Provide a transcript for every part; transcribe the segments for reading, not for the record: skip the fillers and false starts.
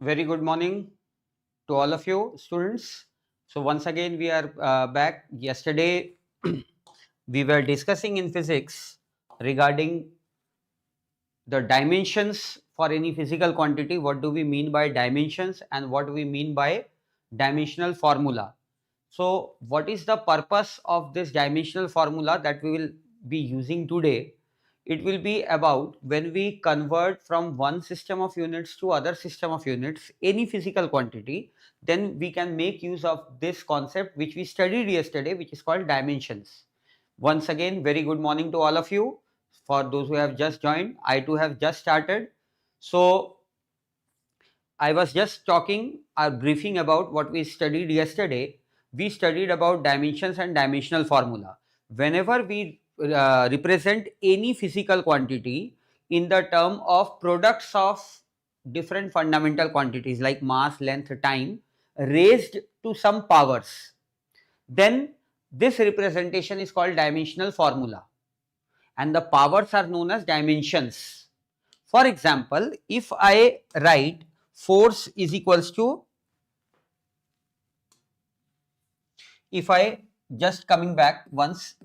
Very good morning to all of you students. So once again we are back. Yesterday we were discussing in physics regarding the dimensions for any physical quantity. What do we mean by dimensions and what do we mean by dimensional formula? So what is the purpose of this dimensional formula that we will be using today? It will be about when we convert from one system of units to other system of units any physical quantity, then we can make use of this concept which we studied yesterday, which is called dimensions. Once again, very good morning to all of you. For those who have just joined, I too have just started. So I was just talking or briefing about what we studied yesterday. We studied about dimensions and dimensional formula. Whenever we represent any physical quantity in the term of products of different fundamental quantities like mass, length, time raised to some powers, then this representation is called dimensional formula and the powers are known as dimensions. For example, if I write force is equals to, if I just coming back once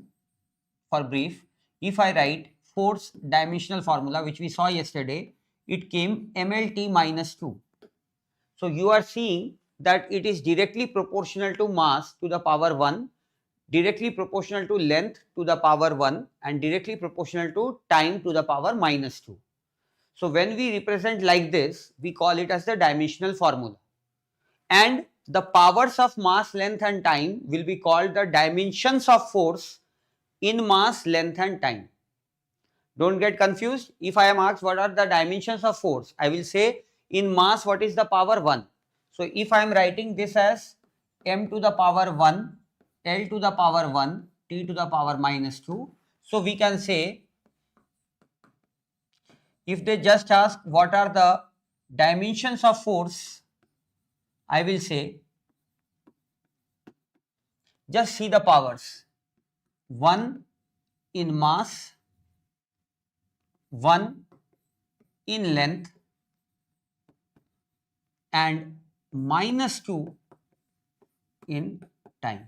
for brief, if I write force dimensional formula which we saw yesterday, it came mLT minus 2. So you are seeing that it is directly proportional to mass to the power 1, directly proportional to length to the power 1 and directly proportional to time to the power minus 2. So when we represent like this, we call it as the dimensional formula. And the powers of mass, length and time will be called the dimensions of force in mass, length and time. Don't get confused. If I am asked what are the dimensions of force, I will say in mass what is the power 1. So if I am writing this as m to the power 1, L to the power 1, T to the power minus 2. So we can say, if they just ask what are the dimensions of force, I will say just see the powers, 1 in mass, 1 in length and minus 2 in time.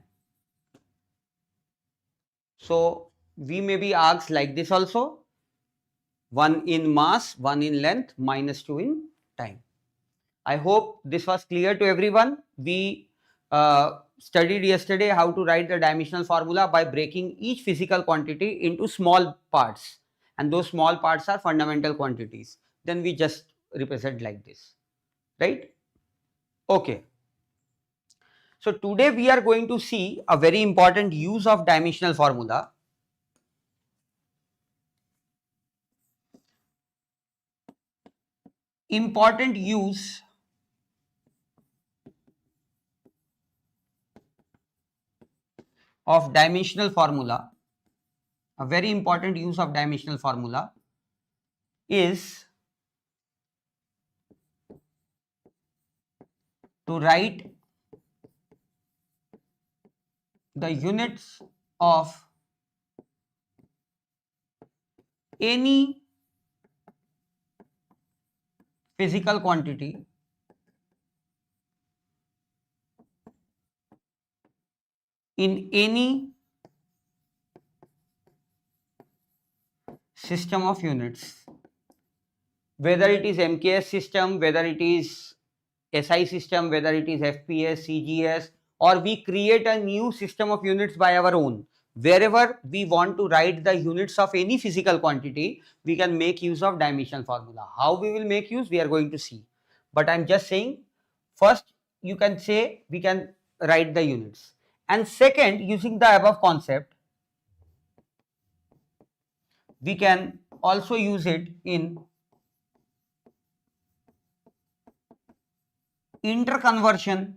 So we may be asked like this also, 1 in mass, 1 in length, minus 2 in time. I hope this was clear to everyone. We studied yesterday how to write the dimensional formula by breaking each physical quantity into small parts, and those small parts are fundamental quantities. Then we just represent like this, right? Okay. So today we are going to see a very important use of dimensional formula. Important use of dimensional formula, a very important use of dimensional formula is to write the units of any physical quantity in any system of units, whether it is MKS system, whether it is SI system, whether it is FPS, CGS, or we create a new system of units by our own. Wherever we want to write the units of any physical quantity, we can make use of dimensional formula. How we will make use, we are going to see. But I am just saying, first you can say we can write the units. And second, using the above concept, we can also use it in interconversion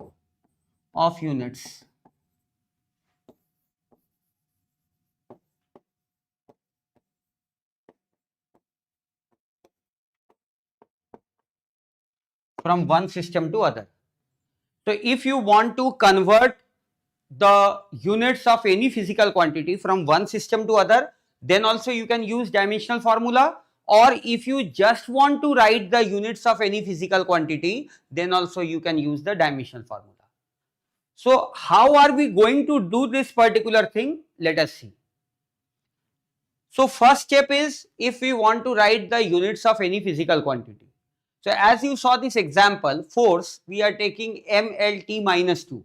of units. From one system to other. So if you want to convert the units of any physical quantity from one system to other, then also you can use dimensional formula, or if you just want to write the units of any physical quantity, then also you can use the dimensional formula. So how are we going to do this particular thing? Let us see. So first step is, if we want to write the units of any physical quantity. So as you saw this example, force, we are taking mLT minus 2.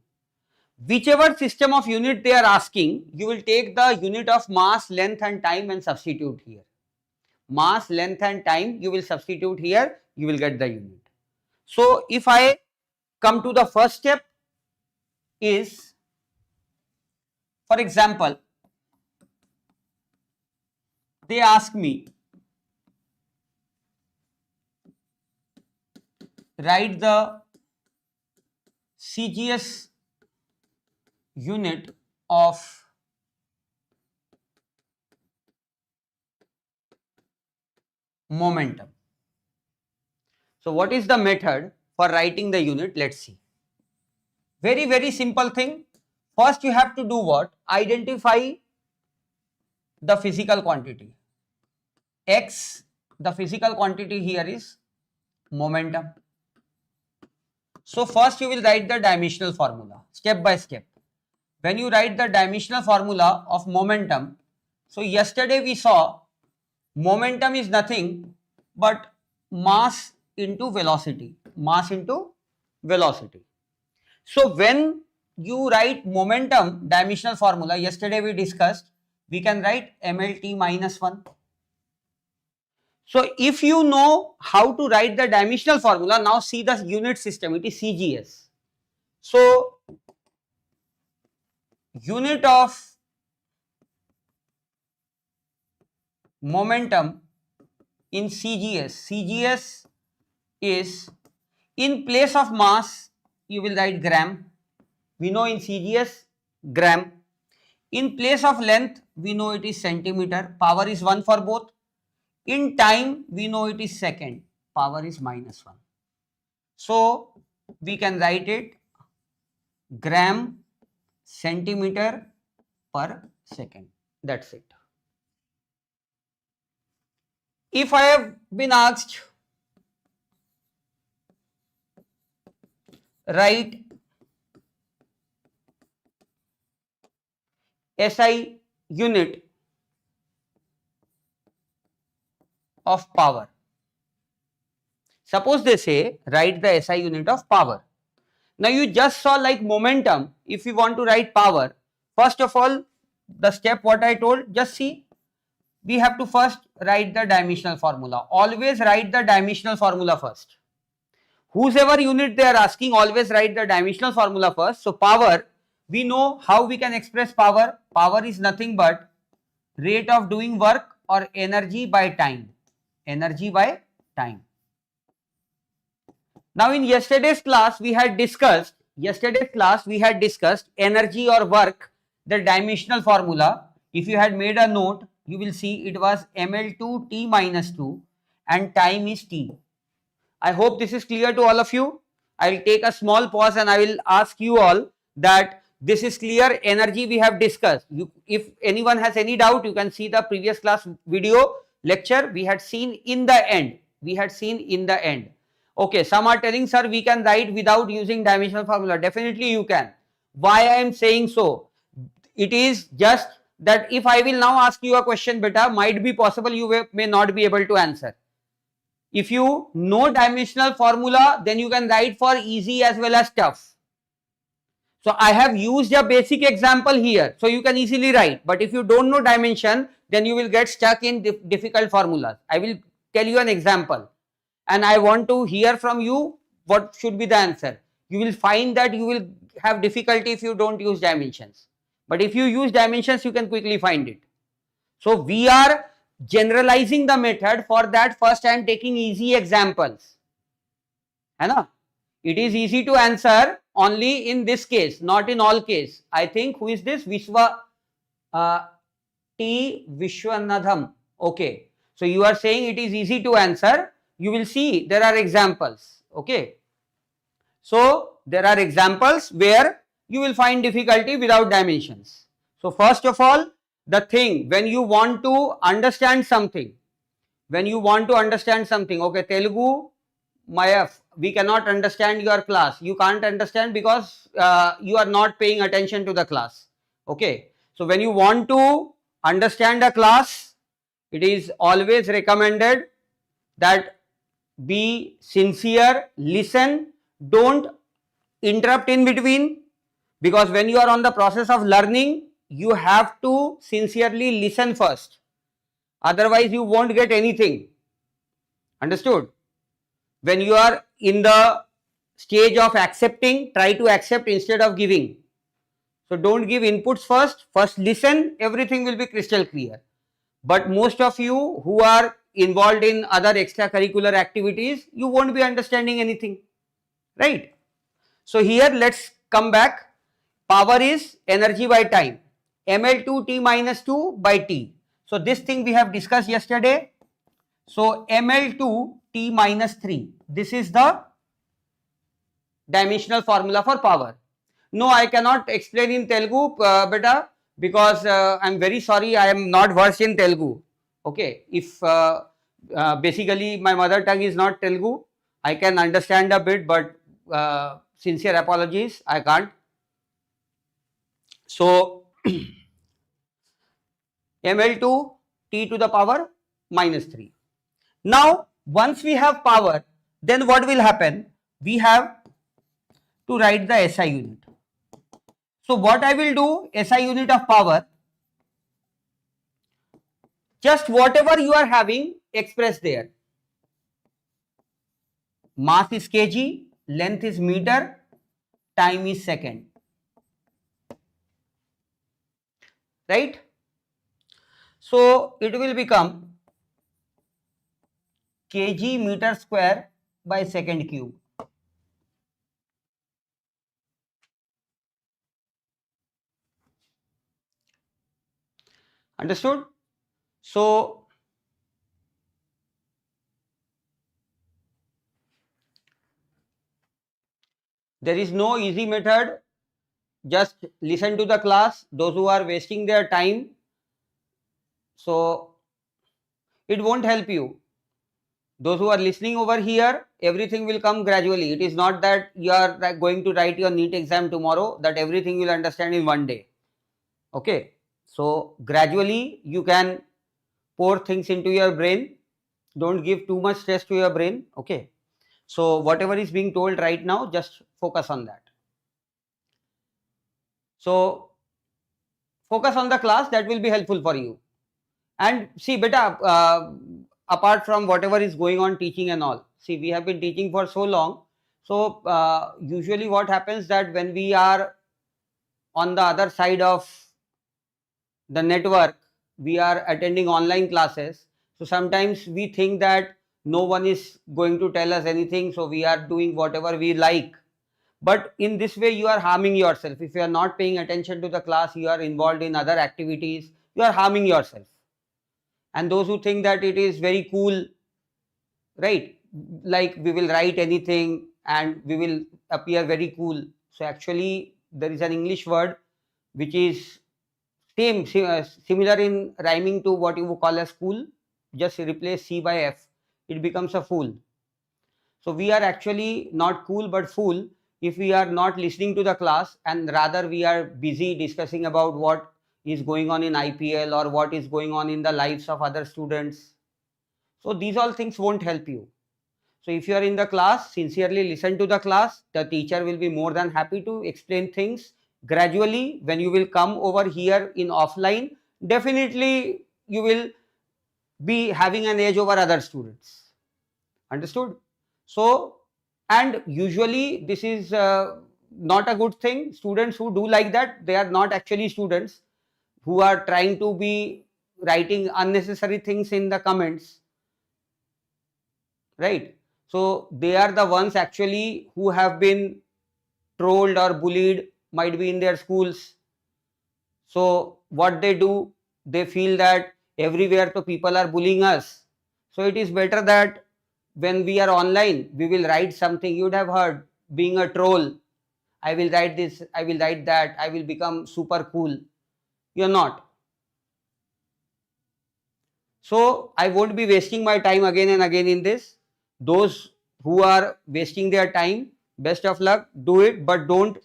Whichever system of unit they are asking, you will take the unit of mass, length and time and substitute here. Mass, length and time, you will substitute here, you will get the unit. So if I come to the first step is, for example, they ask me, write the CGS unit of momentum. So what is the method for writing the unit? Let's see. Very simple thing. First you have to do what? Identify the physical quantity. X, the physical quantity here is momentum. So first you will write the dimensional formula step by step. When you write the dimensional formula of momentum, so yesterday we saw momentum is nothing but mass into velocity, mass into velocity. So when you write momentum dimensional formula, yesterday we discussed, we can write mLT minus 1. So if you know how to write the dimensional formula, now see the unit system, it is CGS. So unit of momentum in CGS is, in place of mass you will write gram, we know in CGS gram. In place of length we know it is centimeter, power is 1 for both. In time we know it is second, power is minus 1. So we can write it gram centimeter per second, that's it. If I have been asked, write SI unit of power. Suppose they say write the SI unit of power. Now you just saw like momentum, if you want to write power, first of all the step what I told, just see, we have to first write the dimensional formula. Always write the dimensional formula first. Whosever unit they are asking, always write the dimensional formula first. So power, we know how we can express power. Power is nothing but rate of doing work or energy by time. Energy by time. Now in yesterday's class we had discussed energy or work, the dimensional formula. If you had made a note, you will see it was mL2 T minus 2 and time is T. I hope this is clear to all of you. I will take a small pause and I will ask you all that this is clear. Energy we have discussed. If anyone has any doubt, you can see the previous class video lecture. We had seen in the end. Okay, some are telling, sir, we can write without using dimensional formula. Definitely you can. Why I am saying so? It is just that if I will now ask you a question, beta, might be possible you may not be able to answer. If you know dimensional formula, then you can write for easy as well as tough. So I have used a basic example here, so you can easily write. But if you don't know dimension, then you will get stuck in difficult formulas. I will tell you an example and I want to hear from you what should be the answer. You will find that you will have difficulty if you don't use dimensions. But if you use dimensions, you can quickly find it. So we are generalizing the method. For that, first I am taking easy examples. It is easy to answer only in this case, not in all case. I think, who is this? T Vishwanadham. Okay. So you are saying it is easy to answer. You will see there are examples. Okay. So there are examples where you will find difficulty without dimensions. So first of all, the thing, when you want to understand something, when you want to understand something, okay, Telugu, we cannot understand your class. You can't understand because you are not paying attention to the class. Okay. So when you want to understand a class, it is always recommended that be sincere, listen, don't interrupt in between, because when you are on the process of learning, you have to sincerely listen first. Otherwise, you won't get anything. Understood? When you are in the stage of accepting, try to accept instead of giving. So don't give inputs first listen, everything will be crystal clear. But most of you who are involved in other extracurricular activities, you won't be understanding anything, right? So here let's come back. Power is energy by time, ml2 t minus 2 by t. So this thing we have discussed yesterday. So ml2 t minus 3, this is the dimensional formula for power. No, I cannot explain in Telugu, beta, because I am very sorry, I am not versed in Telugu. Okay, if basically my mother tongue is not Telugu, I can understand a bit, but sincere apologies, I can't. So ml2 t to the power minus 3. Now, once we have power, then what will happen? We have to write the SI unit. So what I will do, SI unit of power, just whatever you are having, express there. Mass is kg, length is meter, time is second. Right? So it will become kg meter square by second cube. Understood? So there is no easy method. Just listen to the class. Those who are wasting their time, so it won't help you. Those who are listening over here, everything will come gradually. It is not that you are going to write your NEET exam tomorrow, that everything will understand in one day. Okay. So gradually you can pour things into your brain. Don't give too much stress to your brain. Okay. So whatever is being told right now, just focus on that. So focus on the class, that will be helpful for you. And see, beta, apart from whatever is going on teaching and all, see, we have been teaching for so long. So usually what happens that when we are on the other side of the network, we are attending online classes. So sometimes we think that no one is going to tell us anything, so we are doing whatever we like. But in this way, you are harming yourself. If you are not paying attention to the class, you are involved in other activities, you are harming yourself. And those who think that it is very cool, right, like we will write anything and we will appear very cool. So actually there is an English word which is similar in rhyming to what you would call as cool. Just replace C by F, it becomes a fool. So we are actually not cool but fool if we are not listening to the class, and rather we are busy discussing about what is going on in IPL or what is going on in the lives of other students. So these all things won't help you. So if you are in the class, sincerely listen to the class. The teacher will be more than happy to explain things gradually. When you will come over here in offline, definitely you will be having an edge over other students. Understood? So, and usually this is not a good thing. Students who do like that, they are not actually students, who are trying to be writing unnecessary things in the comments, right? So they are the ones actually who have been trolled or bullied, might be in their schools. So what they do, they feel that everywhere the people are bullying us. So it is better that when we are online, we will write something. You would have heard, being a troll, I will write this, I will write that, I will become super cool. You're not. So I won't be wasting my time again and again in this. Those who are wasting their time, best of luck, do it, but don't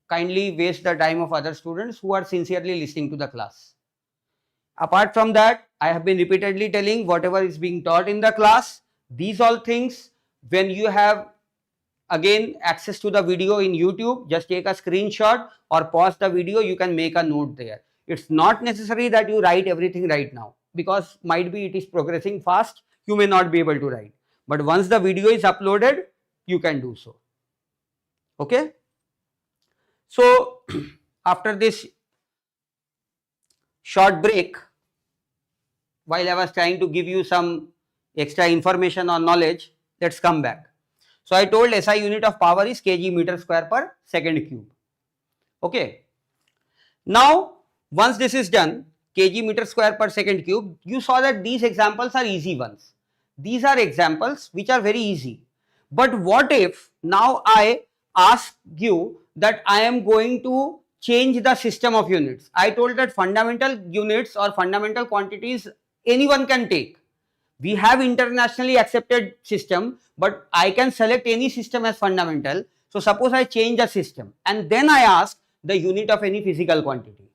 kindly waste the time of other students who are sincerely listening to the class. Apart from that, I have been repeatedly telling whatever is being taught in the class, these all things, when you have again access to the video in YouTube, just take a screenshot or pause the video, you can make a note there. It's not necessary that you write everything right now, because might be it is progressing fast, you may not be able to write. But once the video is uploaded, you can do so. Okay. So after this short break, while I was trying to give you some extra information or knowledge, let's come back. So I told SI unit of power is kg meter square per second cube. Okay. Now once this is done, kg meter square per second cube, you saw that these examples are easy ones. These are examples which are very easy. But what if now I ask you that I am going to change the system of units? I told that fundamental units or fundamental quantities anyone can take. We have internationally accepted system, but I can select any system as fundamental. So suppose I change the system and then I ask the unit of any physical quantity.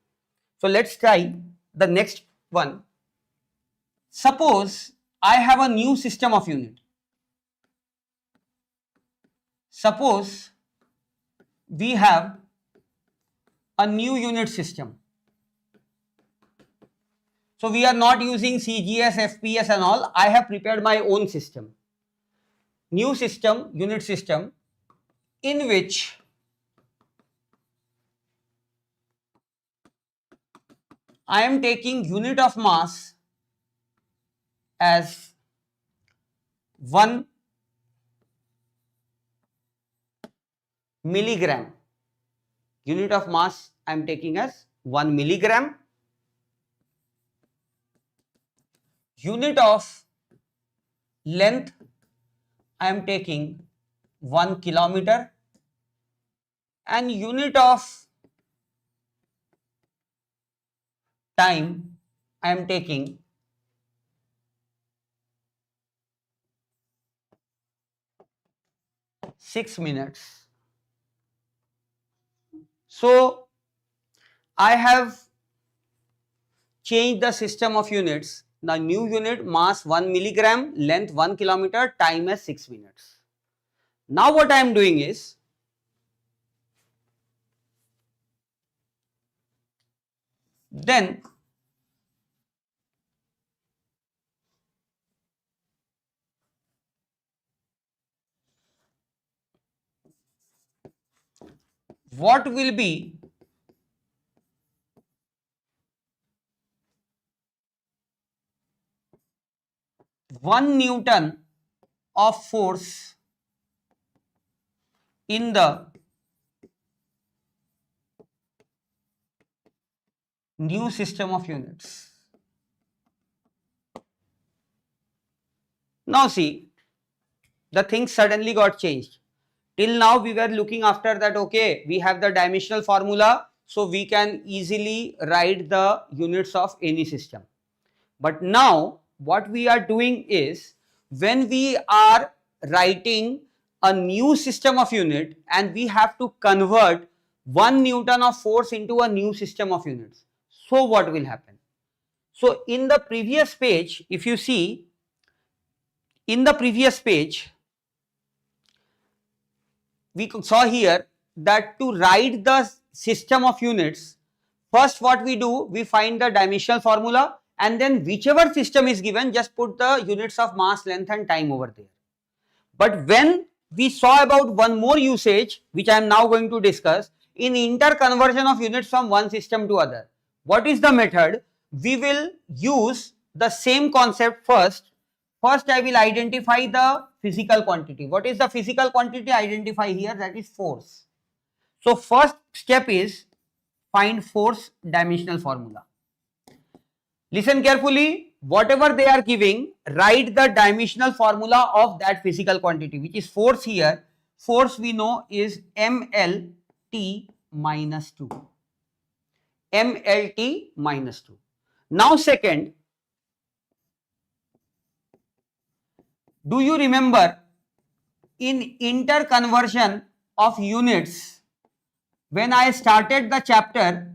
So let's try the next one. Suppose I have a new system of unit. Suppose we have a new unit system. So we are not using CGS, FPS and all. I have prepared my own system. New system, unit system, in which I am taking unit of mass as 1 milligram. Unit of mass I am taking as 1 milligram. Unit of length I am taking 1 kilometer, and unit of time I am taking 6 minutes. So I have changed the system of units. The new unit, mass 1 milligram, length 1 kilometer, time as 6 minutes. Now what I am doing is, then what will be one Newton of force in the new system of units. Now see, the things suddenly got changed. Till now we were looking after that, okay, we have the dimensional formula, so we can easily write the units of any system. But now what we are doing is, when we are writing a new system of unit and we have to convert 1 Newton of force into a new system of units. So what will happen? So in the previous page, if you see, in the previous page, we saw here that to write the system of units, first what we do, we find the dimensional formula, and then whichever system is given, just put the units of mass, length and time over there. But when we saw about one more usage, which I am now going to discuss, in interconversion of units from one system to other, what is the method? We will use the same concept first. First I will identify the physical quantity. What is the physical quantity? Identify here, that is force. So first step is find force dimensional formula. Listen carefully, whatever they are giving, write the dimensional formula of that physical quantity, which is force here. Force we know is mLT minus 2. mLT minus 2. Now second, Do you remember in interconversion of units, when I started the chapter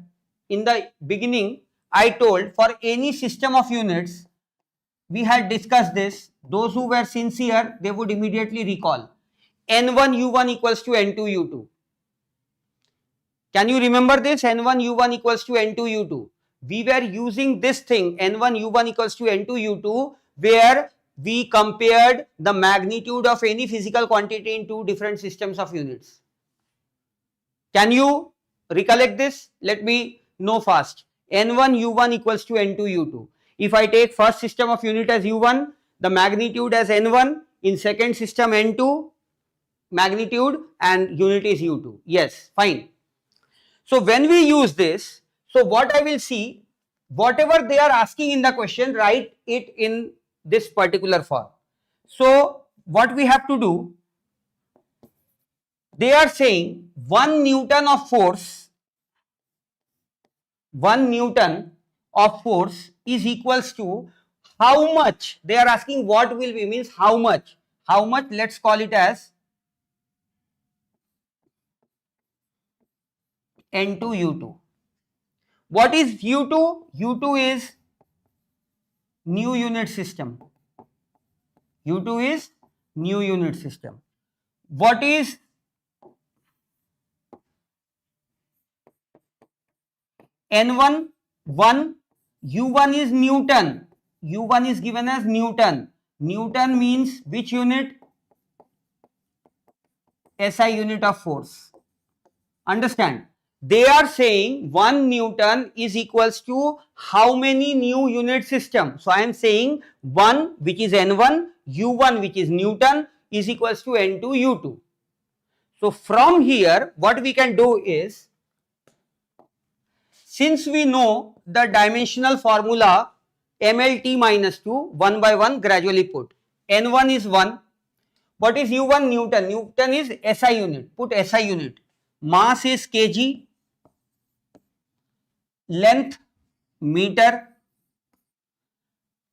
in the beginning, I told for any system of units, we had discussed this. Those who were sincere, they would immediately recall N1 U1 equals to N2 U2. Can you remember this? N1 U1 equals to N2 U2. We were using this thing N1 U1 equals to N2 U2 where we compared the magnitude of any physical quantity in two different systems of units. Can you recollect this? Let me know fast. N1 U1 equals to N2 U2. If I take first system of unit as U1, the magnitude as N1, in second system N2, magnitude and unit is U2. Yes, fine. So when we use this, so what I will see, whatever they are asking in the question, write it in this particular form. So what we have to do, they are saying 1 Newton of force, 1 Newton of force is equals to how much. They are asking what will be, means how much. How much, let's call it as N2 U2. What is U2? U2 is new unit system. U2 is new unit system. What is N1? 1. U1 is Newton. U1 is given as Newton. Newton means which unit? SI unit of force. Understand? They are saying 1 Newton is equals to how many new unit system. So I am saying 1 which is N1, U1 which is Newton is equals to N2 U2. So from here what we can do is, since we know the dimensional formula MLT minus 2, 1 by 1 gradually put. N1 is 1. What is U1? Newton. Newton is SI unit. Put SI unit. Mass is kg. Length meter.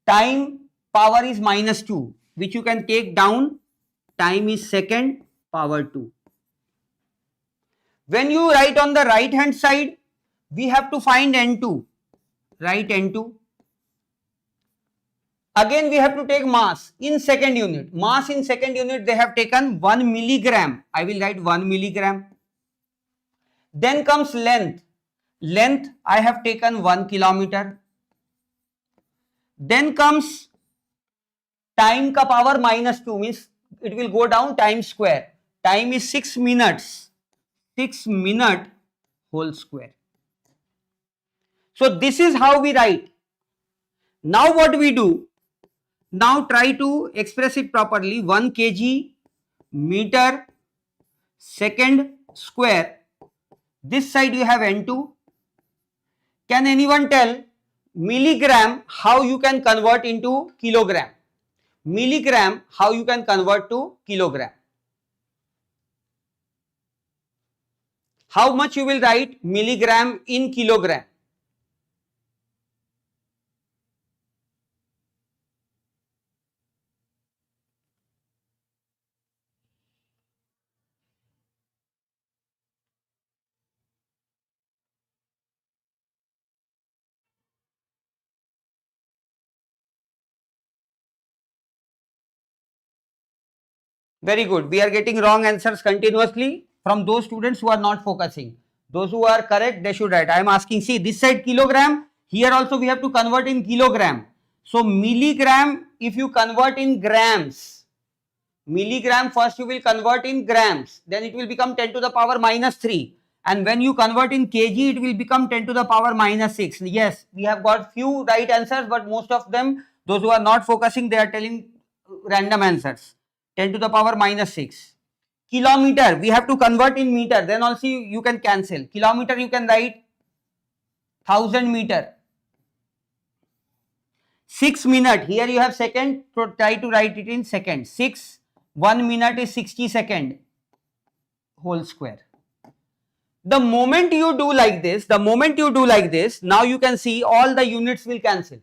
Time power is minus 2, which you can take down. Time is second, power 2. When you write on the right hand side, we have to find N2. Write N2. Again we have to take mass in second unit. Mass in second unit they have taken 1 milligram. I will write 1 milligram. Then comes length. Length I have taken 1 kilometer. Then comes time ka power minus 2, means it will go down time square. Time is 6 minutes. 6 minute whole square. So this is how we write. Now what we do? Now try to express it properly. 1 kg meter second square. This side you have N2. Can anyone tell milligram how you can convert into kilogram? Milligram how you can convert to kilogram? How much you will write milligram in kilogram? Very good. We are getting wrong answers continuously from those students who are not focusing. Those who are correct, they should write. I am asking, see this side kilogram, here also we have to convert in kilogram. So milligram, if you convert in grams, milligram first you will convert in grams, then it will become 10 to the power minus 3. And when you convert in kg, it will become 10 to the power minus 6. Yes, we have got few right answers, but most of them, those who are not focusing, they are telling random answers. 10 to the power minus 6. Kilometer, we have to convert in meter, then also you can cancel. Kilometer you can write 1000 meter. 6 minute, here you have second, so try to write it in second. 6, 1 minute is 60 second whole square. The moment you do like this, now you can see all the units will cancel.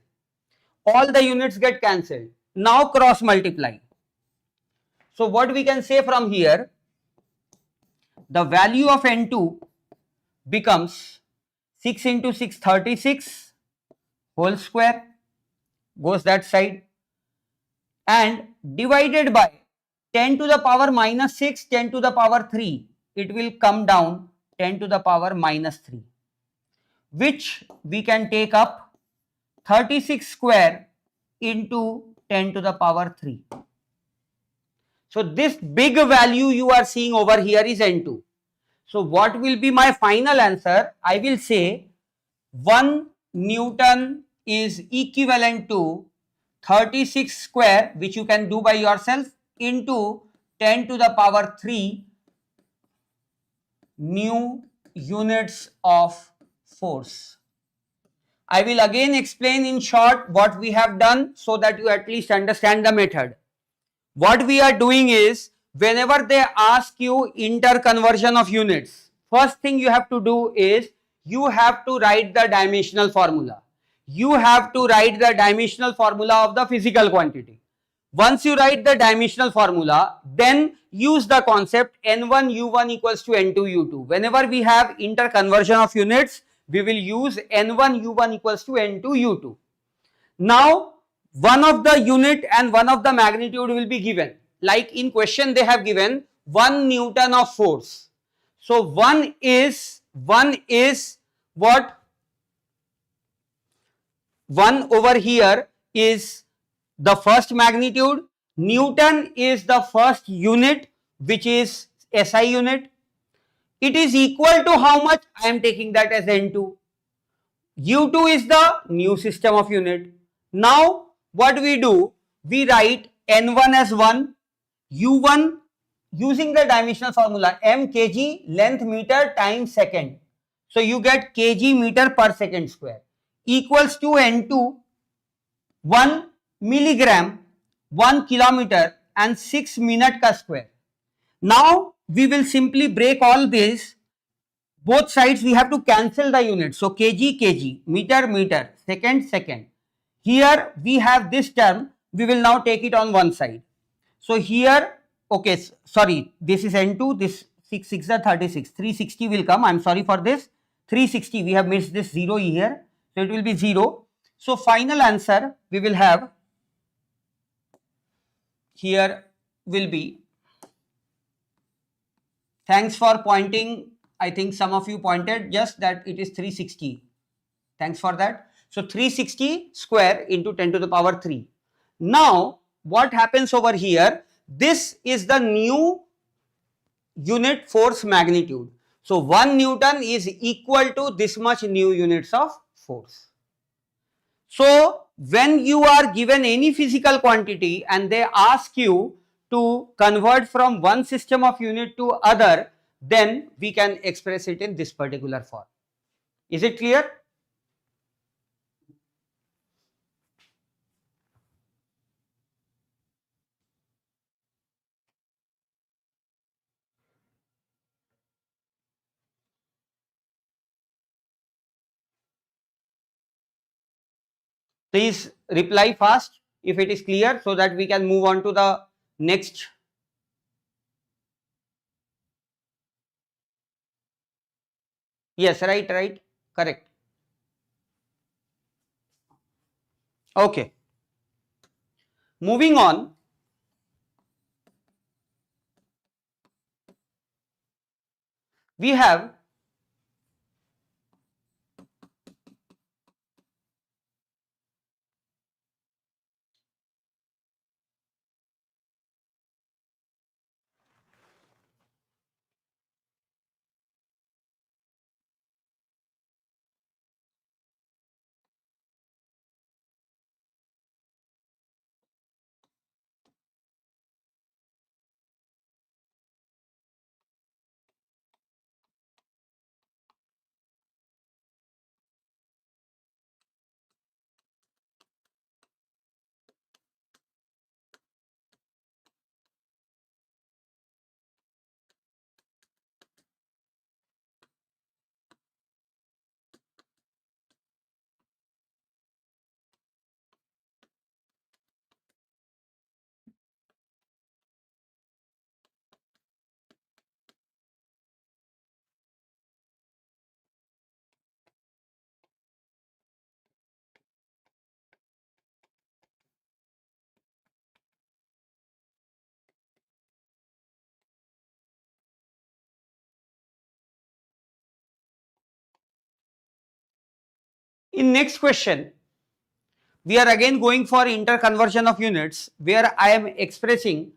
All the units get cancelled. Now cross multiply. So what we can say from here, the value of N2 becomes 6 into 6, 36 whole square, goes that side, and divided by 10 to the power minus 6, 10 to the power 3, it will come down 10 to the power minus 3, which we can take up 36 square into 10 to the power 3. So this big value you are seeing over here is N2. So what will be my final answer? I will say 1 Newton is equivalent to 36 square, which you can do by yourself, into 10 to the power 3 new units of force. I will again explain in short what we have done so that you at least understand the method. What we are doing is, whenever they ask you interconversion of units, first thing you have to do is you have to write the dimensional formula. You have to write the dimensional formula of the physical quantity. Once you write the dimensional formula, then use the concept N1 U1 equals to N2 U2. Whenever we have interconversion of units, we will use N1 U1 equals to N2 U2. Now, one of the unit and one of the magnitude will be given. Like in question they have given 1 Newton of force. So one is what? 1 over here is the first magnitude. Newton is the first unit, which is SI unit. It is equal to how much? I am taking that as N2. U2 is the new system of unit. Now what we do? We write N1 as 1, U1 using the dimensional formula m kg length meter times second. So you get kg meter per second square equals to N2 1 milligram 1 kilometer and 6 minute ka square. Now we will simply break all this. Both sides we have to cancel the units. So kg, kg, meter, meter, second, second. Here we have this term. We will now take it on one side. So here, okay, sorry, this is N2, this 6, 6 are 36, 360 will come. I am sorry for this. 360, we have missed this 0 here. So it will be 0. So final answer we will have here will be, thanks for pointing. I think some of you pointed just that it is 360. Thanks for that. So 360 square into 10 to the power 3. Now what happens over here? This is the new unit force magnitude. So 1 Newton is equal to this much new units of force. So when you are given any physical quantity and they ask you to convert from one system of unit to other, then we can express it in this particular form. Is it clear? Please reply fast if it is clear so that we can move on to the next. Yes, right, right, correct. Okay. Moving on. We have In next question, we are again going for interconversion of units, where I am expressing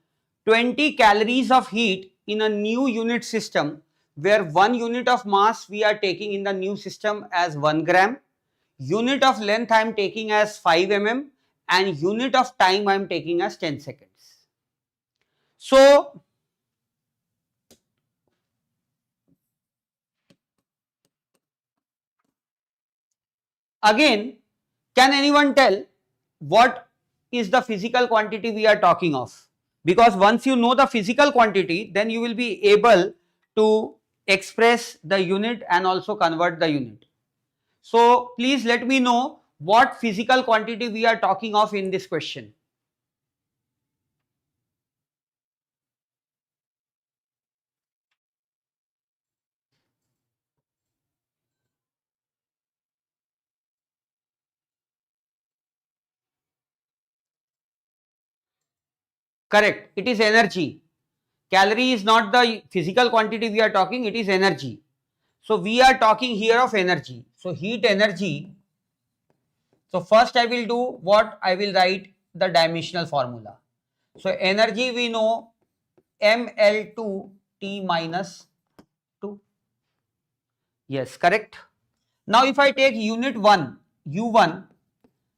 20 calories of heat in a new unit system, where 1 unit of mass we are taking in the new system as 1 gram, unit of length I am taking as 5 mm, and unit of time I am taking as 10 seconds. So again, can anyone tell what is the physical quantity we are talking of? Because once you know the physical quantity, then you will be able to express the unit and also convert the unit. So please let me know what physical quantity we are talking of in this question. Correct, it is energy. Calorie is not the physical quantity we are talking, it is energy. So we are talking here of energy. So heat energy. So first I will do what? I will write the dimensional formula. So energy we know mL2T minus 2. Yes, correct. Now if I take unit 1, U1,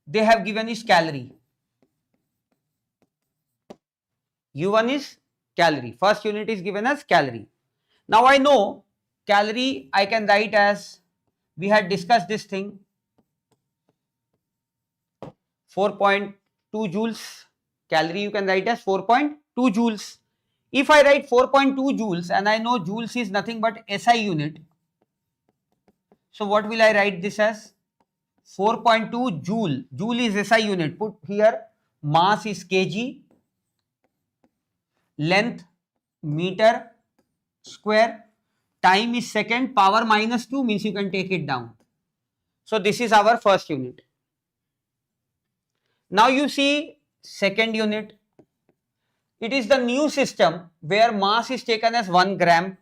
they have given is calorie. U1 is calorie. First unit is given as calorie. Now I know calorie I can write as, we had discussed this thing, 4.2 joules. Calorie you can write as 4.2 joules. If I write 4.2 joules and I know joules is nothing but SI unit, so what will I write this as? 4.2 joule. Joule is SI unit. Put here, mass is kg, length meter square, time is second, power minus 2 means you can take it down. So this is our first unit. Now you see second unit. It is the new system where mass is taken as 1 gram.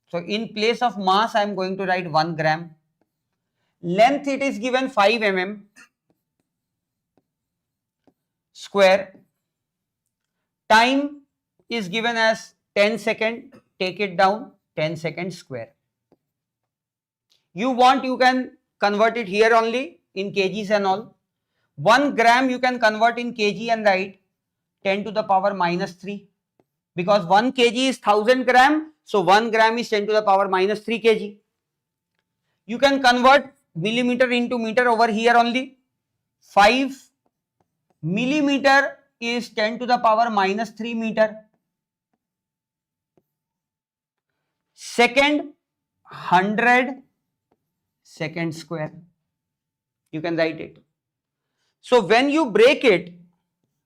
So in place of mass I am going to write 1 gram. Length it is given 5 mm square. Time is given as 10 second, take it down, 10 seconds square. You want, you can convert it here only in kgs and all. 1 gram you can convert in kg and write 10 to the power minus 3, because 1 kg is 1000 gram, so 1 gram is 10 to the power minus 3 kg. You can convert millimeter into meter over here only. 5 millimeter is 10 to the power minus 3 meter. Second, 100 second square. You can write it. So when you break it,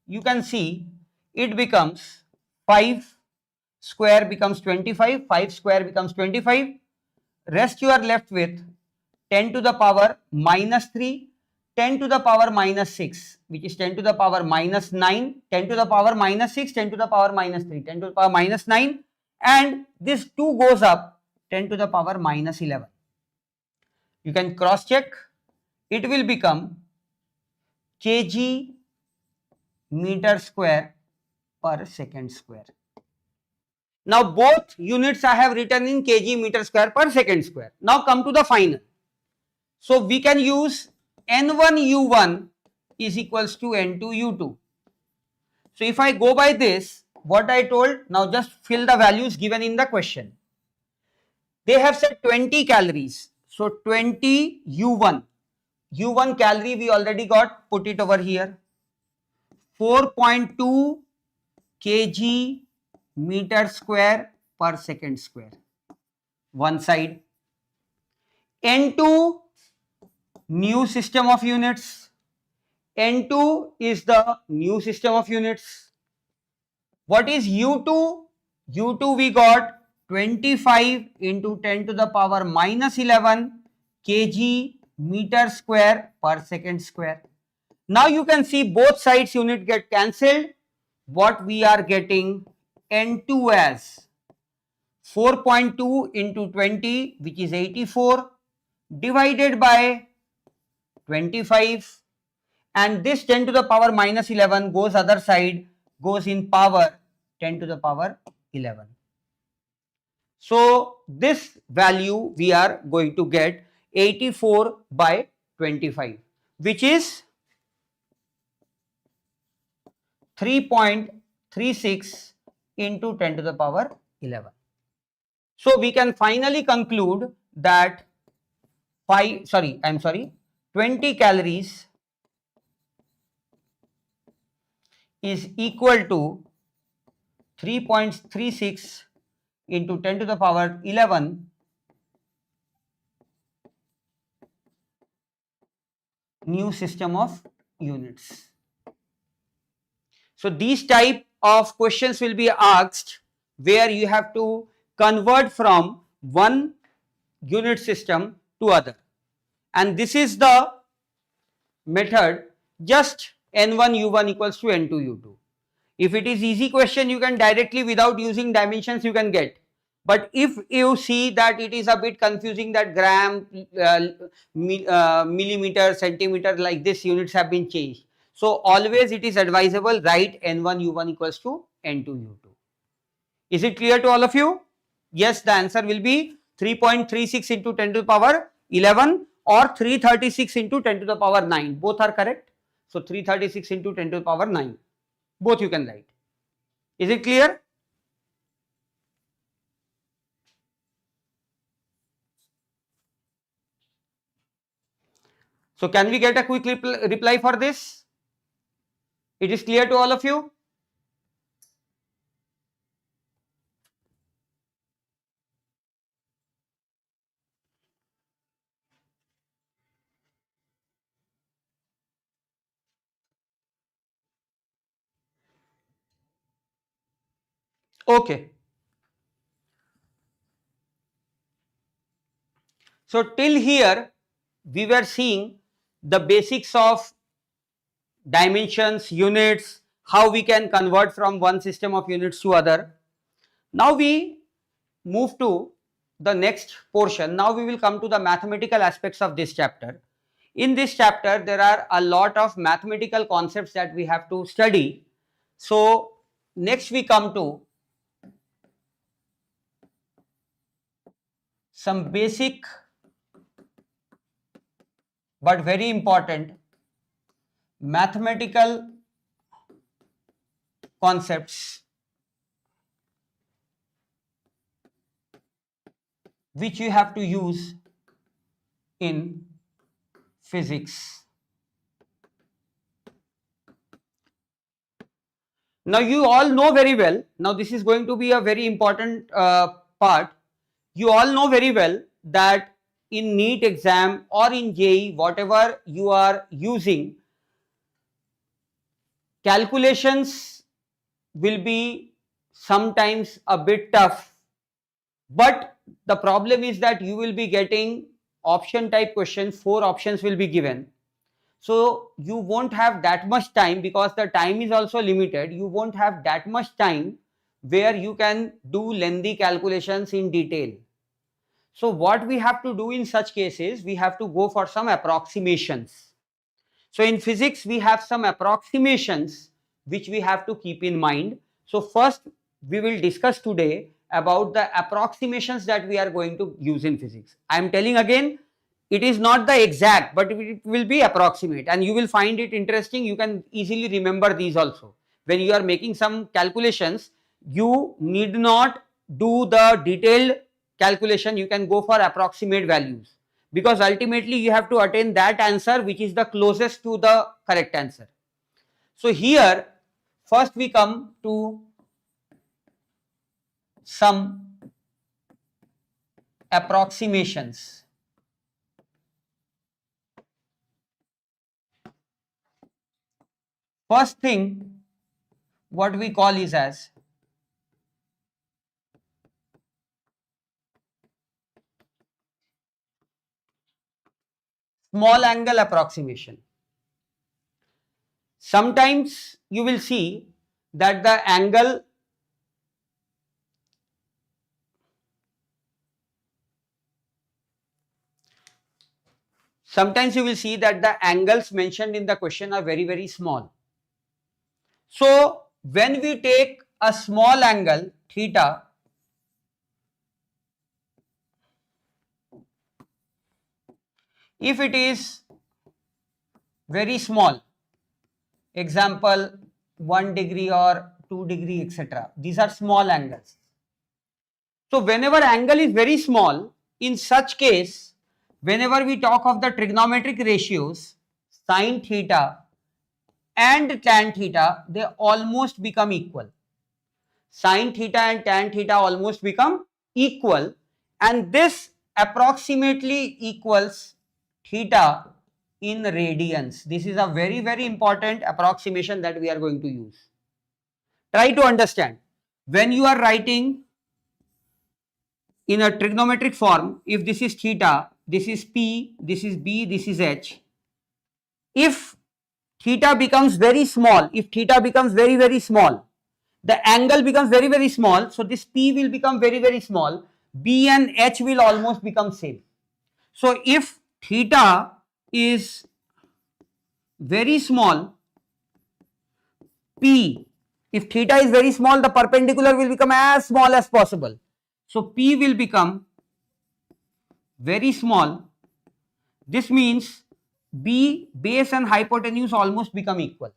you can see it becomes 5 square becomes 25, 5 square becomes 25. Rest you are left with 10 to the power minus 3, 10 to the power minus 6, which is 10 to the power minus 9, 10 to the power minus 6, 10 to the power minus 3, 10 to the power minus 9, and this 2 goes up, 10 to the power minus 11. You can cross check. It will become kg meter square per second square. Now both units I have written in kg meter square per second square. Now come to the final. So we can use N1 U1 is equals to N2 U2. So if I go by this, what I told, now just fill the values given in the question. They have said 20 calories. So 20 U1. U1 calorie we already got, put it over here. 4.2 kg meter square per second square. One side. N2, new system of units. N2 is the new system of units. What is U2? U2 we got 25 into 10 to the power minus 11 kg meter square per second square. Now you can see both sides unit get cancelled. What we are getting N2 as 4.2 into 20, which is 84, divided by 25, and this 10 to the power minus 11 goes other side, goes in power 10 to the power 11. So this value we are going to get 84 by 25, which is 3.36 into 10 to the power 11. So we can finally conclude that 20 calories is equal to 3.36 into 10 to the power 11 new system of units. So these type of questions will be asked where you have to convert from one unit system to other, and this is the method. Just n1 u1 equals to n2 u2. If it is easy question, you can directly without using dimensions you can get. But if you see that it is a bit confusing, that gram, millimeter, centimeter, like this units have been changed. So always it is advisable write n1 u1 equals to n2 u2. Is it clear to all of you? Yes, the answer will be 3.36 into 10 to the power 11 or 336 into 10 to the power 9. Both are correct. So 336 into 10 to the power 9. Both you can write. Is it clear? So can we get a quick reply for this? It is clear to all of you? Okay. So till here we were seeing the basics of dimensions, units, how we can convert from one system of units to other. Now we move to the next portion. Now we will come to the mathematical aspects of this chapter. In this chapter there are a lot of mathematical concepts that we have to study. So next we come to some basic but very important mathematical concepts which you have to use in physics. Now you all know very well, now this is going to be a very important part. You all know very well that in NEET exam or in JEE, whatever you are using, calculations will be sometimes a bit tough, but the problem is that you will be getting option type questions, 4 options will be given. So you won't have that much time, because the time is also limited. You won't have that much time where you can do lengthy calculations in detail. So what we have to do in such cases, we have to go for some approximations. So in physics we have some approximations which we have to keep in mind. So first we will discuss today about the approximations that we are going to use in physics. I am telling again, it is not the exact, but it will be approximate, and you will find it interesting. You can easily remember these also. When you are making some calculations, you need not do the detailed calculation, you can go for approximate values, because ultimately you have to attain that answer which is the closest to the correct answer. So here first we come to some approximations. First thing what we call is as small angle approximation. Sometimes you will see that the angle sometimes you will see that the angles mentioned in the question are very, very small. So when we take a small angle theta, if it is very small, example 1 degree or 2 degree, etc., these are small angles. So whenever angle is very small, in such case, whenever we talk of the trigonometric ratios, sin theta and tan theta, they almost become equal. Sin theta and tan theta almost become equal, and this approximately equals theta in radians. This is a very, very important approximation that we are going to use. Try to understand. When you are writing in a trigonometric form, if this is theta, this is P, this is B, this is H. If theta becomes very small, if theta becomes very, very small, the angle becomes very, very small, so this P will become very, very small, B and H will almost become same. So if theta is very small, P, if theta is very small, the perpendicular will become as small as possible. So P will become very small. This means B, base and hypotenuse almost become equal.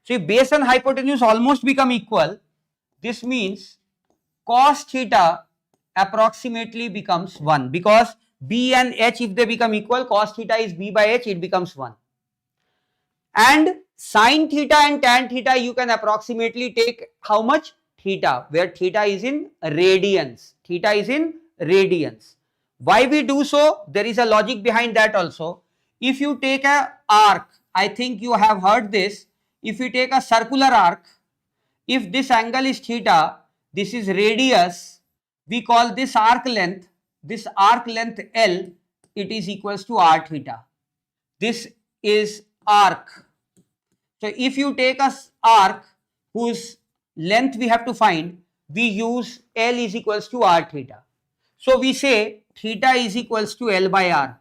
So if base and hypotenuse almost become equal, this means cos theta approximately becomes 1, because B and H, if they become equal, cos theta is B by H, it becomes 1. And sin theta and tan theta, you can approximately take how much? Theta, where theta is in radians. Theta is in radians. Why we do so? There is a logic behind that also. If you take a arc, I think you have heard this. If you take a circular arc, if this angle is theta, this is radius, we call this arc length L, it is equals to r theta. This is arc. So if you take a arc whose length we have to find, we use L is equals to r theta. So we say theta is equals to L by r.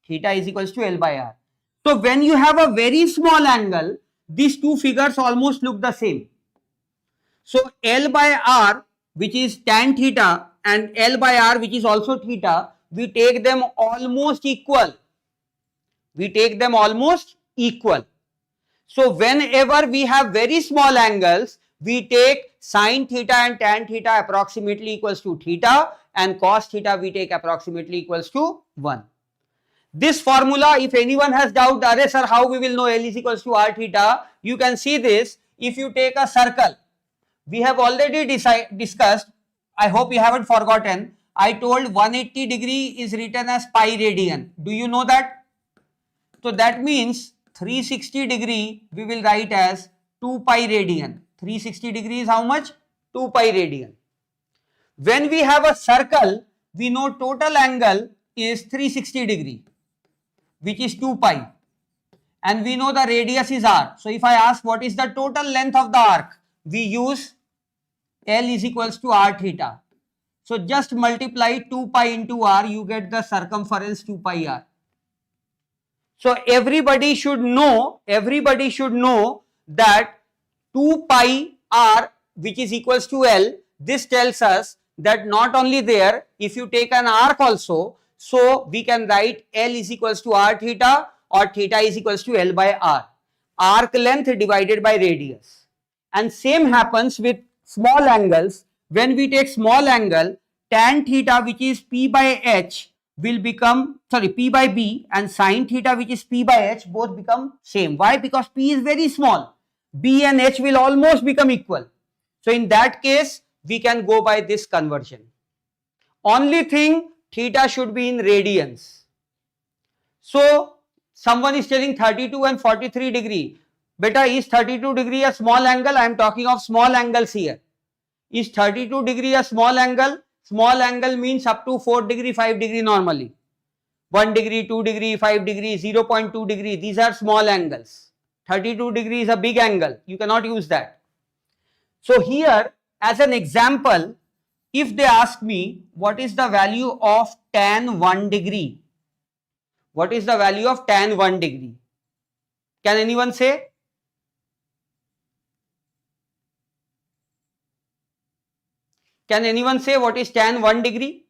Theta is equals to L by r. So when you have a very small angle, these two figures almost look the same. So L by r, which is tan theta, and L by r, which is also theta, we take them almost equal. We take them almost equal. So whenever we have very small angles, we take sin theta and tan theta approximately equals to theta, and cos theta we take approximately equals to 1. This formula, if anyone has doubt, array sir, how we will know L is equals to r theta, you can see this. If you take a circle, we have already discussed, I hope you haven't forgotten, I told 180 degree is written as pi radian. Do you know that? So that means 360 degree we will write as 2 pi radian. 360 degree is how much? 2 pi radian. When we have a circle, we know total angle is 360 degree, which is 2 pi, and we know the radius is r. So if I ask what is the total length of the arc, we use L is equals to r theta. So just multiply 2 pi into r, you get the circumference 2 pi r. So everybody should know that 2 pi r, which is equals to L, this tells us that not only there, if you take an arc also, so we can write L is equals to r theta, or theta is equals to L by r. Arc length divided by radius. And same happens with small angles. When we take small angle, tan theta, which is P by H, will become, P by B, and sin theta, which is P by H, both become same. Why? Because P is very small. B and H will almost become equal. So in that case, we can go by this conversion. Only thing, theta should be in radians. So someone is telling 32 and 43 degree. Beta, is 32 degree a small angle? I am talking of small angles here. Is 32 degree a small angle? Small angle means up to 4 degree, 5 degree normally. 1 degree, 2 degree, 5 degree, 0.2 degree. These are small angles. 32 degree is a big angle. You cannot use that. So here, as an example, if they ask me what is the value of tan 1 degree, what is the value of tan 1 degree? Can anyone say? Can anyone say what is tan 1 degree?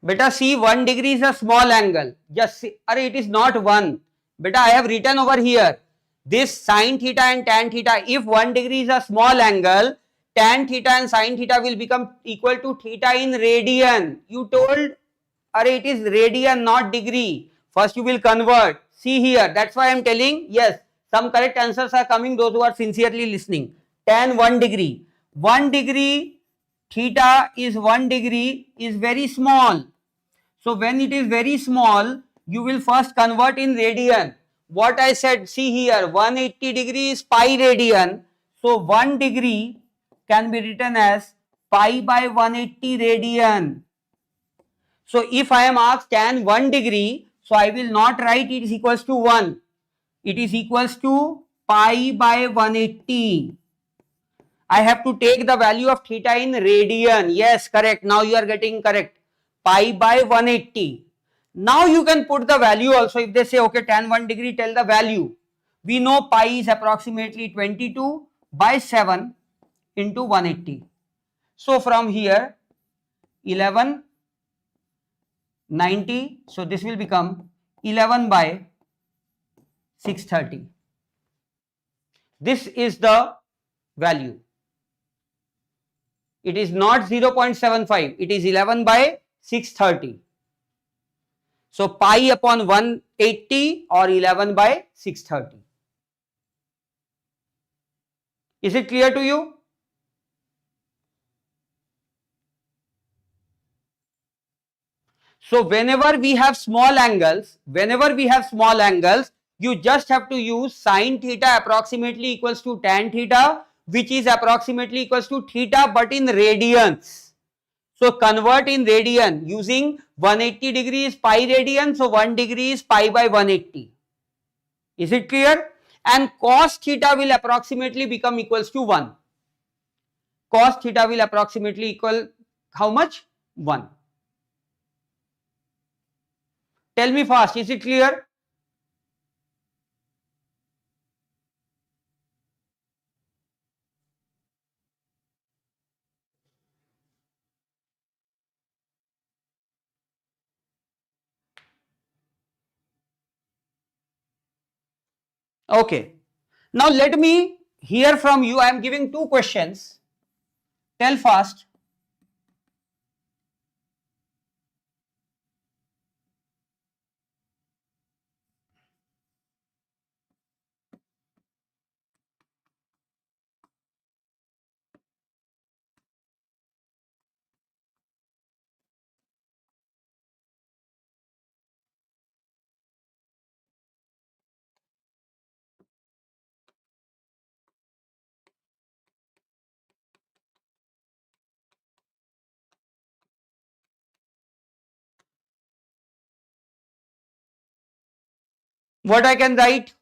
Beta, see, 1 degree is a small angle. Just see, it is not 1. Beta, I have written over here this sine theta and tan theta. If 1 degree is a small angle, tan theta and sine theta will become equal to theta in radian. You told, it is radian, not degree. First you will convert. See here, that's why I am telling, yes, some correct answers are coming, those who are sincerely listening. Tan 1 degree. 1 degree, theta is 1 degree is very small. So when it is very small, you will first convert in radian. What I said, see here, 180 degree is pi radian. So 1 degree can be written as pi by 180 radian. So if I am asked tan 1 degree, so I will not write it is equals to 1. It is equals to pi by 180. I have to take the value of theta in radian. Yes, correct. Now you are getting correct. Pi by 180. Now you can put the value also. If they say, okay, tan 1 degree, tell the value. We know pi is approximately 22 by 7 into 180. So from here, 1190. So this will become 11 by 630. This is the value. It is not 0.75. It is 11 by 630. So pi upon 180 or 11 by 630. Is it clear to you? So whenever we have small angles, you just have to use sine theta approximately equals to tan theta, which is approximately equals to theta but in radians. So convert in radian using 180 degree is pi radian, so 1 degree is pi by 180. Is it clear? And cos theta will approximately become equals to 1. Cos theta will approximately equal how much? 1. Tell me fast, is it clear? Okay. Now let me hear from you. I am giving 2 questions. Tell fast. What I can write?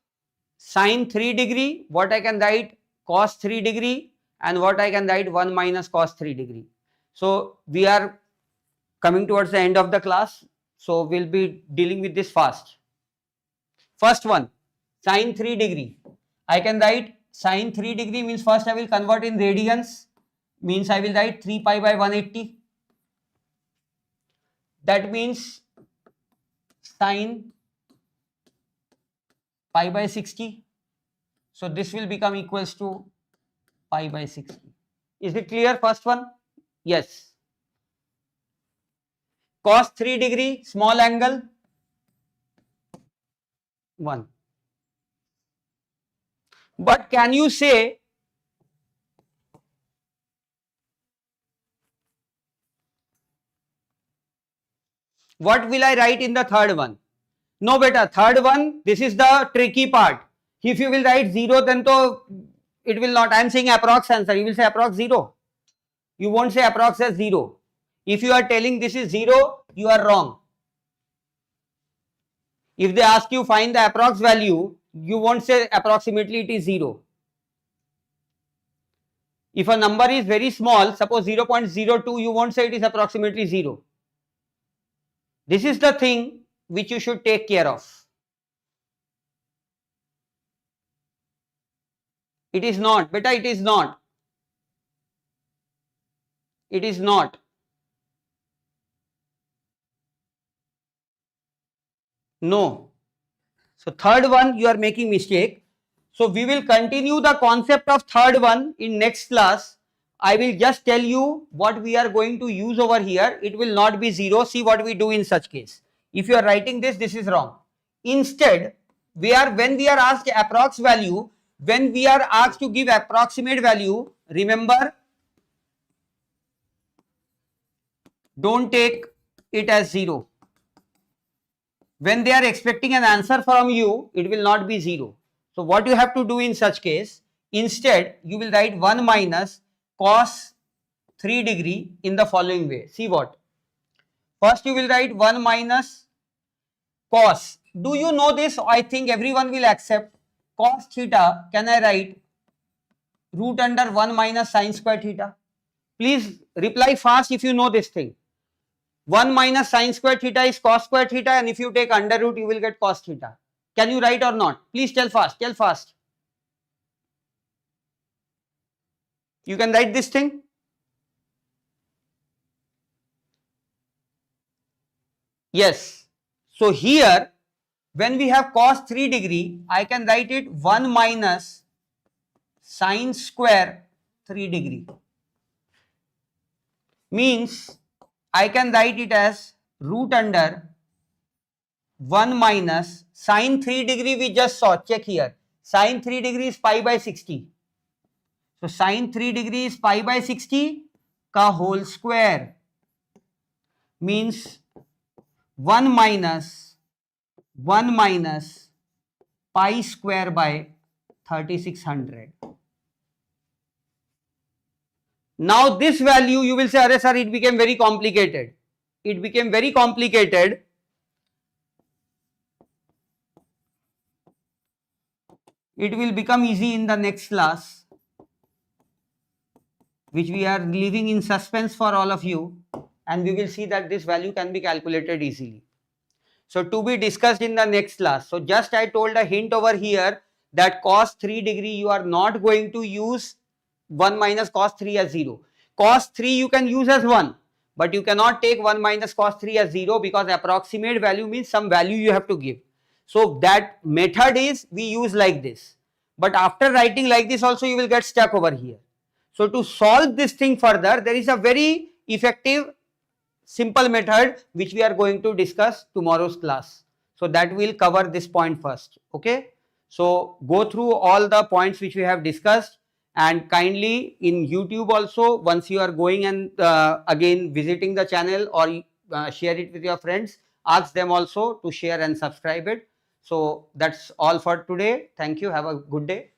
Sine 3 degree, what I can write? Cos 3 degree, and what I can write? 1 minus cos 3 degree. So we are coming towards the end of the class, so we'll be dealing with this fast. First one, sine 3 degree. I can write sine 3 degree means first I will convert in radians, means I will write 3 pi by 180. That means sine pi by 60. So this will become equals to pi by 60. Is it clear, first one? Yes. Cos 3 degree, small angle, 1. But can you say what will I write in the third one? No beta, third one, this is the tricky part. If you will write 0, then to it will not. I am saying approx answer. You will say approx 0. You won't say approx as 0. If you are telling this is 0, you are wrong. If they ask you find the approx value, you won't say approximately it is 0. If a number is very small, suppose 0.02, you won't say it is approximately 0. This is the thing which you should take care of. It is not, beta, it is not. It is not. No. So third one you are making mistake. So we will continue the concept of third one in next class. I will just tell you what we are going to use over here. It will not be 0. See what we do in such case. If you are writing this, this is wrong. Instead, when we are asked approx value, when we are asked to give approximate value, remember, don't take it as 0. When they are expecting an answer from you, it will not be 0. So what you have to do in such case, instead you will write 1 minus cos 3 degree in the following way. See what? First you will write 1 minus cos. Do you know this? I think everyone will accept. Cos theta, can I write root under 1 minus sin square theta? Please reply fast if you know this thing. 1 minus sin square theta is cos square theta, and if you take under root, you will get cos theta. Can you write or not? Please tell fast, tell fast. You can write this thing. Yes. So here, when we have cos 3 degree, I can write it 1 minus sin square 3 degree. Means I can write it as root under 1 minus sin 3 degree we just saw, check here. Sin 3 degree is pi by 60. So sin 3 degree is pi by 60 ka whole square. Means 1 minus pi square by 3600. Now this value you will say, "Arey sir, it became very complicated." It became very complicated. It will become easy in the next class, which we are leaving in suspense for all of you, and we will see that this value can be calculated easily. So to be discussed in the next class. So just I told a hint over here that cos 3 degree you are not going to use 1 minus cos 3 as 0. Cos 3 you can use as 1, but you cannot take 1 minus cos 3 as 0, because approximate value means some value you have to give. So that method is we use like this. But after writing like this also you will get stuck over here. So to solve this thing further, there is a very effective simple method which we are going to discuss tomorrow's class. So that will cover this point first. Okay. So go through all the points which we have discussed, and kindly in YouTube also, once you are going and again visiting the channel, or share it with your friends, ask them also to share and subscribe it. So that's all for today. Thank you. Have a good day.